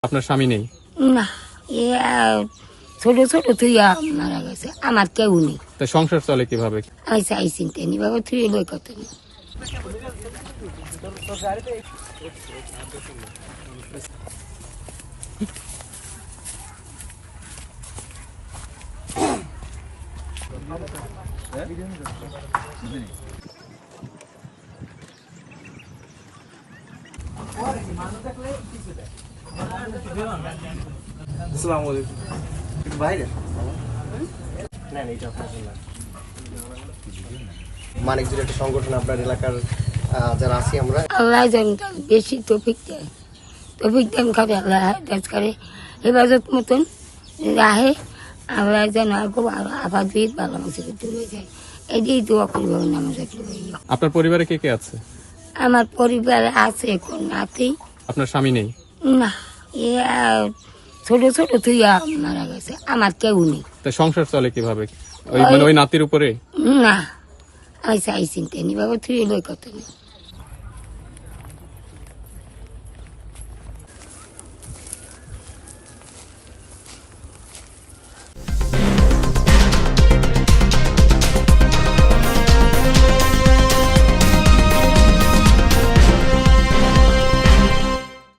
আপনার স্বামী নেই? না, এ ছোট ছোট থুইয়া মারা গেছে, আমার কেউ নেই। তা সংসার চলে কিভাবে? আমি চাই চিনতে নি বাবা, থুয়ে লই কত নি। মানিকজোড় একটা সংগঠন আপনার এলাকার যারা আছি আমরা, আল্লাহ যেন তার বেশি তৌফিক দেয়, তৌফিক দেন করে আল্লাহ কাজ করে হেফাজত মতন রাহে। আল্লাহ যেন আবার দিয়ে ভালো মানুষের তুলে যায়, এটাই দোয়া করবো নামাজ। আপনার পরিবারে কে কে আছে? আমার পরিবার আছে এখন নাতেই। আপনার স্বামী নেই? না, এ ছোট ছোট থুইয়া মারা গেছে, আমার কেউ নেই। তা সংসার চলে কিভাবে? ওই নাতির উপরে? না, আমি চাই চিনতে নি বাবা, থুয়ে লই কত নি।